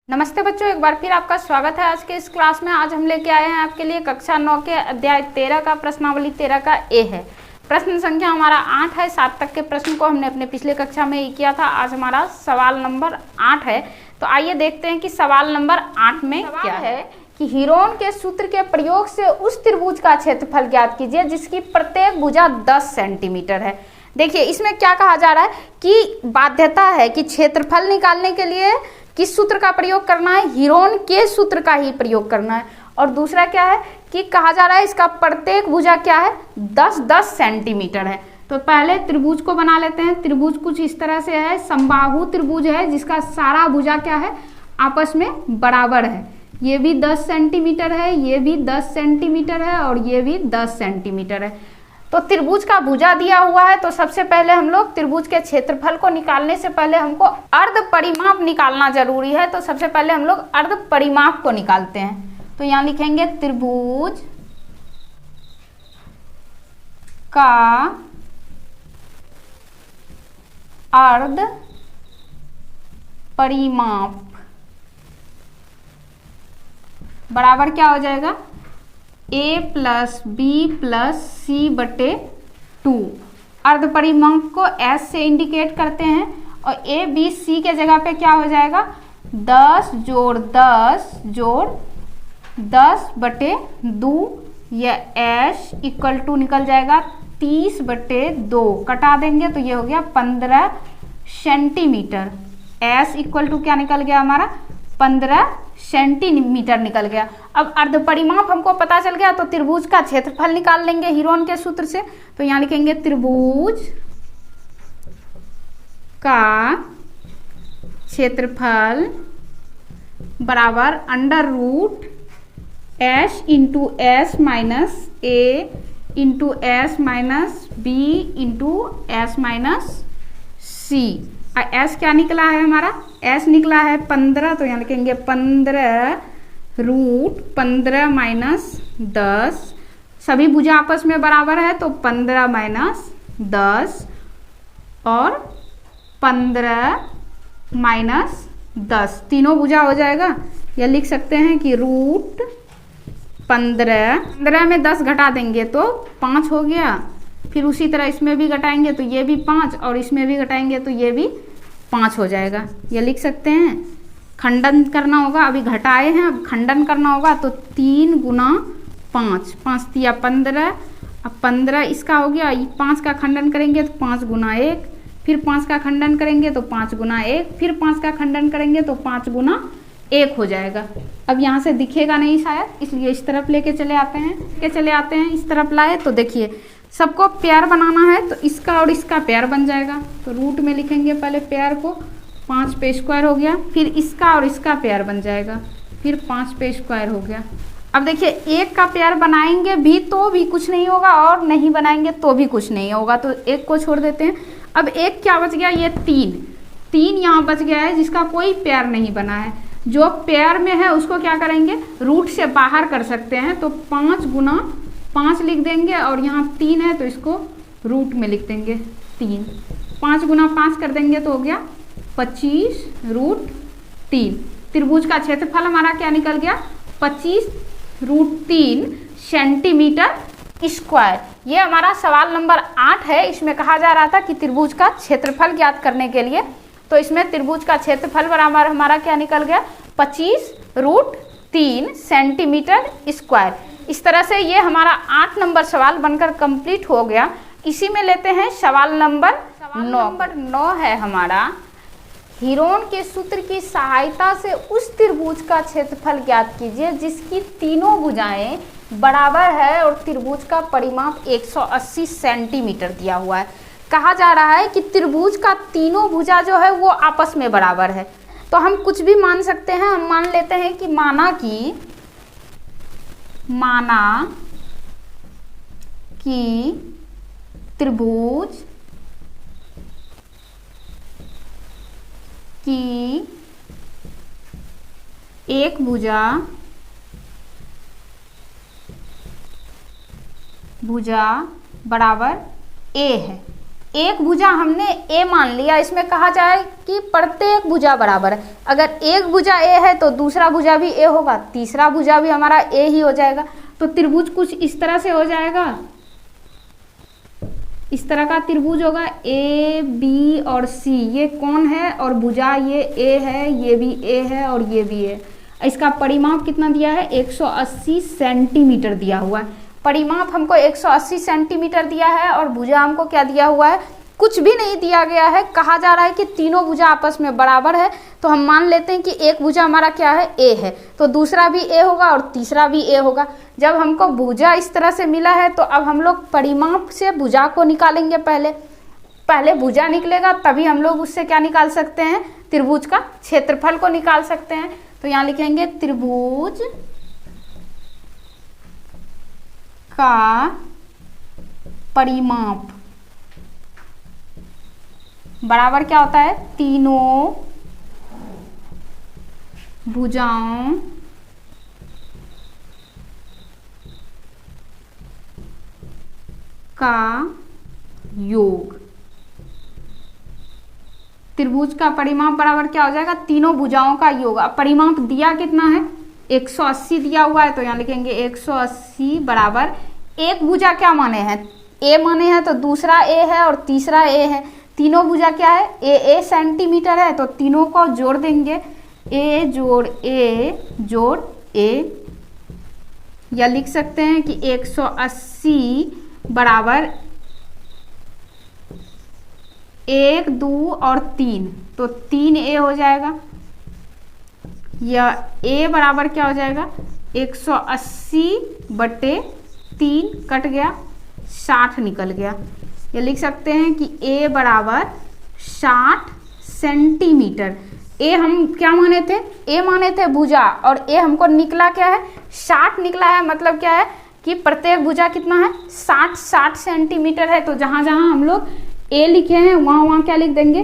नमस्ते बच्चों, एक बार फिर आपका स्वागत है आज के इस क्लास में। आज हम लेके आए हैं आपके लिए कक्षा 9 के अध्याय 13 का प्रश्नावली 13 का ए है। प्रश्न संख्या हमारा 8 है। 7 तक के प्रश्न को हमने अपने पिछले कक्षा में ही किया था। आज हमारा सवाल नंबर 8 है। तो आइए देखते हैं कि सवाल नंबर 8 में क्या है कि हीरोन के सूत्र के प्रयोग से उस त्रिभुज का क्षेत्रफल ज्ञात कीजिए जिसकी प्रत्येक भुजा 10 सेंटीमीटर है। देखिए इसमें क्या कहा जा रहा है कि बाध्यता है कि क्षेत्रफल निकालने के लिए किस सूत्र का प्रयोग करना है, हीरोन के सूत्र का ही प्रयोग करना है। और दूसरा क्या है कि कहा जा रहा है इसका प्रत्येक भुजा क्या है, 10-10 सेंटीमीटर है। तो पहले त्रिभुज को बना लेते हैं। त्रिभुज कुछ इस तरह से है, समबाहु त्रिभुज है जिसका सारा भुजा क्या है, आपस में बराबर है। ये भी 10 सेंटीमीटर है, ये भी 10 सेंटीमीटर है और ये भी 10 सेंटीमीटर है। तो त्रिभुज का भुजा दिया हुआ है, तो सबसे पहले हम लोग त्रिभुज के क्षेत्रफल को निकालने से पहले हमको अर्ध परिमाप निकालना जरूरी है। तो सबसे पहले हम लोग अर्ध परिमाप को निकालते हैं। तो यहाँ लिखेंगे त्रिभुज का अर्ध परिमाप बराबर क्या हो जाएगा, a प्लस बी प्लस सी बटे 2। अर्ध परिमाप को s से इंडिकेट करते हैं और a b c के जगह पे क्या हो जाएगा, 10 जोड़ 10 जोड़ 10 बटे 2। यह s इक्वल टू निकल जाएगा 30 बटे 2, कटा देंगे तो ये हो गया 15 सेंटीमीटर। s इक्वल टू क्या निकल गया हमारा, 15 सेंटीमीटर निकल गया। अब अर्ध परिमाप हमको पता चल गया तो त्रिभुज का क्षेत्रफल निकाल लेंगे हीरोन के सूत्र से। तो यहाँ लिखेंगे त्रिभुज का क्षेत्रफल बराबर under root s into s minus a into s minus b into s minus c. S क्या निकला है हमारा, एस निकला है 15। तो यहाँ लिखेंगे 15 रूट 15 माइनस 10। सभी भुजा आपस में बराबर है तो 15 माइनस 10 और 15 माइनस 10 तीनों भुजा हो जाएगा। या लिख सकते हैं कि रूट 15 में 10 घटा देंगे तो 5 हो गया। फिर उसी तरह इसमें भी घटाएंगे तो ये भी 5 और इसमें भी घटाएंगे तो ये भी 5 हो जाएगा। ये लिख सकते हैं। खंडन करना होगा, अभी घटाए हैं, अब खंडन करना होगा तो 3 गुना 5, 5 तिया 15। अब 15 इसका हो गया, 5 का खंडन करेंगे तो 5 गुना 1, फिर 5 का खंडन करेंगे तो 5 गुना 1, फिर 5 का खंडन करेंगे तो 5 गुना 1 हो जाएगा। अब यहाँ से दिखेगा नहीं शायद, इसलिए इस तरफ लेके चले आते हैं। इस तरफ लाए तो देखिए सबको पेयर बनाना है तो इसका और इसका पेयर बन जाएगा। तो रूट में लिखेंगे पहले पेयर को, 5 पे स्क्वायर हो गया, फिर इसका और इसका पेयर बन जाएगा, फिर 5 पे स्क्वायर हो गया। अब देखिए 1 का पेयर बनाएंगे भी तो भी कुछ नहीं होगा और नहीं बनाएंगे तो भी कुछ नहीं होगा, तो 1 को छोड़ देते हैं। अब 1 क्या बच गया, ये 3 यहाँ बच गया है जिसका कोई पेयर नहीं बना है। जो पेयर में है उसको क्या करेंगे, रूट से बाहर कर सकते हैं। तो 5 गुना 5 लिख देंगे और यहाँ 3 है तो इसको रूट में लिख देंगे 3। 5 गुना 5 कर देंगे तो हो गया 25 रूट 3। त्रिभुज का क्षेत्रफल हमारा क्या निकल गया, 25 रूट 3 सेंटीमीटर स्क्वायर। ये हमारा सवाल नंबर 8 है। इसमें कहा जा रहा था कि त्रिभुज का क्षेत्रफल ज्ञात करने के लिए, तो इसमें त्रिभुज का क्षेत्रफल बराबर हमारा क्या निकल गया, 25 रूट 3 सेंटीमीटर स्क्वायर। इस तरह से ये हमारा 8 नंबर सवाल बनकर कंप्लीट हो गया। इसी में लेते हैं सवाल नंबर 9 है हमारा, हीरोन के सूत्र की सहायता से उस त्रिभुज का क्षेत्रफल ज्ञात कीजिए जिसकी तीनों भुजाएं बराबर है और त्रिभुज का परिमाप 180 सेंटीमीटर दिया हुआ है। कहा जा रहा है कि त्रिभुज का तीनों भुजा जो है वो आपस में बराबर है। तो हम कुछ भी मान सकते हैं। हम मान लेते हैं कि माना कि त्रिभुज की एक भुजा बराबर ए है। एक भुजा हमने ए मान लिया, इसमें कहा जाए कि प्रत्येक भुजा बराबर है। अगर एक भुजा ए है तो दूसरा भुजा भी ए होगा, तीसरा भुजा भी हमारा ए ही हो जाएगा। तो त्रिभुज कुछ इस तरह से हो जाएगा, इस तरह का त्रिभुज होगा ए बी और सी। ये कौन है और भुजा ये ए है, ये भी ए है और ये भी ए। इसका परिमाप कितना दिया है, 180 सेंटीमीटर दिया हुआ है। परिमाप हमको 180 सेंटीमीटर दिया है और भुजा हमको क्या दिया हुआ है, कुछ भी नहीं दिया गया है। कहा जा रहा है कि तीनों भुजा आपस में बराबर है, तो हम मान लेते हैं कि एक भुजा हमारा क्या है, ए है, तो दूसरा भी ए होगा और तीसरा भी ए होगा। जब हमको भुजा इस तरह से मिला है तो अब हम लोग परिमाप से भुजा को निकालेंगे। पहले भुजा निकलेगा तभी हम लोग उससे क्या निकाल सकते हैं, त्रिभुज का क्षेत्रफल को निकाल सकते हैं। तो यहाँ लिखेंगे त्रिभुज का परिमाप बराबर क्या होता है, तीनों भुजाओं का योग। त्रिभुज का परिमाप बराबर क्या हो जाएगा, तीनों भुजाओं का योग। अब परिमाप दिया कितना है, 180 दिया हुआ है, तो यहाँ लिखेंगे 180 बराबर एक भुजा क्या माने हैं, ए माने हैं, तो दूसरा ए है और तीसरा ए है। तीनों भुजा क्या है, ए सेंटीमीटर है, तो तीनों को जोड़ देंगे, ए जोड़ ए, या लिख सकते हैं कि 180 बराबर 1, 2 और 3, तो 3 ए हो जाएगा। या ए बराबर क्या हो जाएगा, 180 बटे 3 कट गया, 60 निकल गया। ये लिख सकते हैं कि ए बराबर 60 सेंटीमीटर। ए हम क्या माने थे, ए माने थे भुजा, और ए हमको निकला क्या है, 60 निकला है। मतलब क्या है कि प्रत्येक भुजा कितना है, 60 सेंटीमीटर है। तो जहाँ जहाँ हम लोग ए लिखे हैं वहाँ क्या लिख देंगे,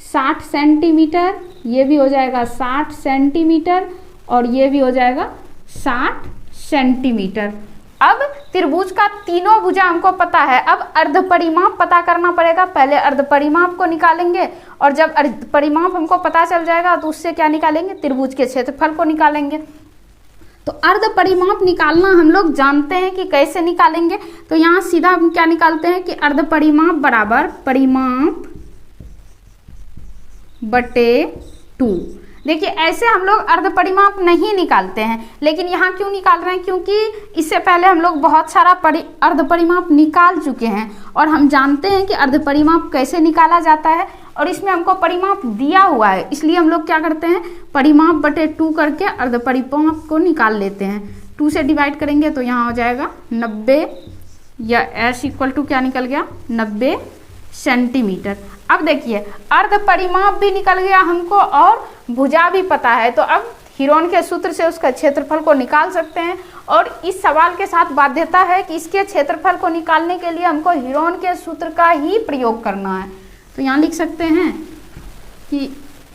60 सेंटीमीटर। ये भी हो जाएगा 60 सेंटीमीटर और ये भी हो जाएगा 60 सेंटीमीटर। अब त्रिभुज का तीनों भुजा हमको पता है, अब अर्ध परिमाप पता करना पड़ेगा। पहले अर्ध परिमाप को निकालेंगे और जब अर्ध परिमाप हमको पता चल जाएगा तो उससे क्या निकालेंगे, त्रिभुज के क्षेत्रफल को निकालेंगे। तो अर्ध परिमाप निकालना हम लोग जानते हैं कि कैसे निकालेंगे। तो यहाँ सीधा हम क्या निकालते हैं कि अर्ध परिमाप बराबर परिमाप बटे 2। देखिए ऐसे हम लोग अर्ध परिमाप नहीं निकालते हैं, लेकिन यहाँ क्यों निकाल रहे हैं, क्योंकि इससे पहले हम लोग बहुत सारा अर्ध परिमाप निकाल चुके हैं और हम जानते हैं कि अर्ध परिमाप कैसे निकाला जाता है। और इसमें हमको परिमाप दिया हुआ है, इसलिए हम लोग क्या करते हैं, परिमाप बटे 2 करके अर्ध परिमाप को निकाल लेते हैं। 2 से डिवाइड करेंगे तो यहाँ हो जाएगा 90, या s इक्वल टू क्या निकल गया, 90 सेंटीमीटर। अब देखिए अर्ध परिमाप भी निकल गया हमको और भुजा भी पता है, तो अब हीरोन के सूत्र से उसका क्षेत्रफल को निकाल सकते हैं। और इस सवाल के साथ बाध्यता है कि इसके क्षेत्रफल को निकालने के लिए हमको हीरोन के सूत्र का ही प्रयोग करना है। तो यहाँ लिख सकते हैं कि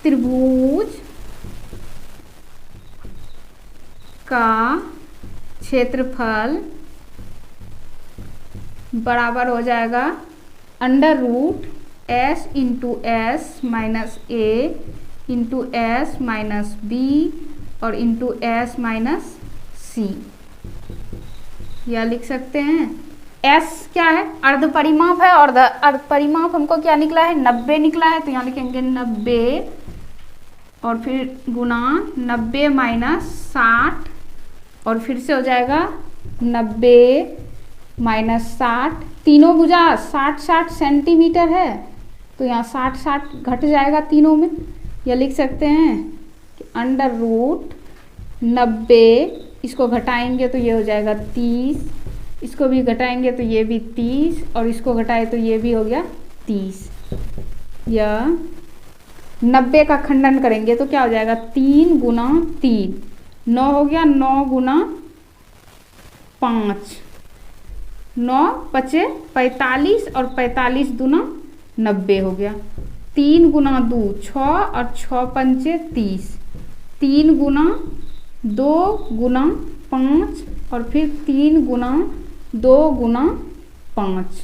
त्रिभुज का क्षेत्रफल बराबर हो जाएगा under root s into s minus a into s minus b और इंटू एस माइनस सी। यह लिख सकते हैं। s क्या है, अर्ध परिमाप है और अर्ध परिमाप हमको क्या निकला है, 90 निकला है। तो यहाँ लिखेंगे 90 और फिर गुना 90 माइनस 60 और फिर से हो जाएगा 90 माइनस 60। तीनों भुजा 60 सेंटीमीटर है, तो यहाँ 60 घट जाएगा तीनों में। यह लिख सकते हैं कि अंडर रूट 90, इसको घटाएंगे तो ये हो जाएगा 30, इसको भी घटाएंगे तो ये भी 30 और इसको घटाए तो ये भी हो गया 30। यह 90 का खंडन करेंगे तो क्या हो जाएगा, 3 गुना 3 9 हो गया, 9 गुना 5 9 पचे 45 और 45 दूना 90 हो गया। 3 गुना 2 6 और 6 पंचे 30, 3 गुना 2 गुना 5 और फिर 3 गुना 2 गुना 5।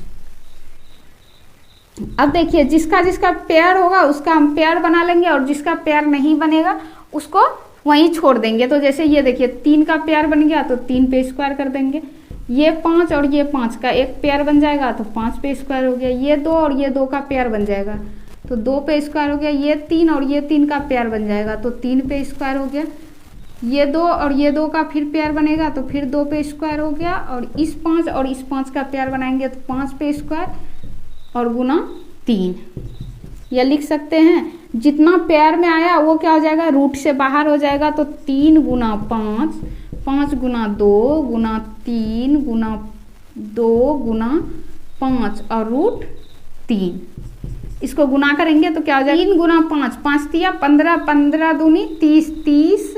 अब देखिए जिसका जिसका पेयर होगा उसका हम पेयर बना लेंगे और जिसका पेयर नहीं बनेगा उसको वहीं छोड़ देंगे। तो जैसे ये देखिए 3 का पेयर बन गया तो 3 पे स्क्वायर कर देंगे, ये 5 और ये 5 का एक पेयर बन जाएगा तो 5 पे स्क्वायर हो गया, ये 2 और ये 2 का पेयर बन जाएगा तो 2 पे स्क्वायर हो गया, ये 3 और ये 3 का पेयर बन जाएगा तो 3 पे स्क्वायर हो गया, ये 2 और ये 2 का फिर पेयर बनेगा तो फिर 2 पे स्क्वायर हो गया, और इस 5 और इस 5 का पेयर बनाएंगे तो 5 पे स्क्वायर और गुना 3। यह लिख सकते हैं जितना पेयर में आया वो क्या हो जाएगा, रूट से बाहर हो जाएगा तो 3 गुना 5, 5 गुना 2 गुना 3 गुना 2 गुना 5 और रूट 3। इसको गुना करेंगे तो क्या हो जाएगा, 3 गुना 5, 5 तिया 15, 15 दूनी 30, 30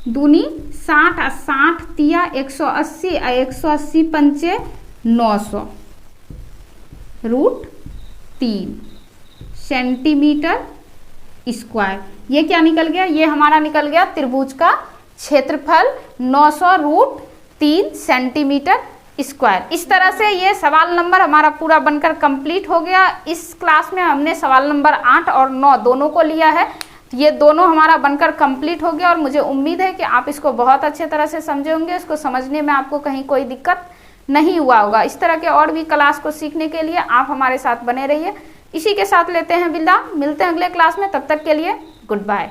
दूनी 60, 60 तिया 180, 180 पंचे 900 रूट 3 सेंटीमीटर स्क्वायर। ये क्या निकल गया, ये हमारा निकल गया त्रिभुज का क्षेत्रफल 900 रूट 3 सेंटीमीटर स्क्वायर। इस तरह से ये सवाल नंबर हमारा पूरा बनकर कंप्लीट हो गया। इस क्लास में हमने सवाल नंबर 8 और 9 दोनों को लिया है। ये दोनों हमारा बनकर कंप्लीट हो गया और मुझे उम्मीद है कि आप इसको बहुत अच्छे तरह से समझे होंगे। इसको समझने में आपको कहीं कोई दिक्कत नहीं हुआ होगा। इस तरह के और भी क्लास को सीखने के लिए आप हमारे साथ बने रहिए। इसी के साथ लेते हैं विदा, मिलते हैं अगले क्लास में, तब तक के लिए गुड बाय।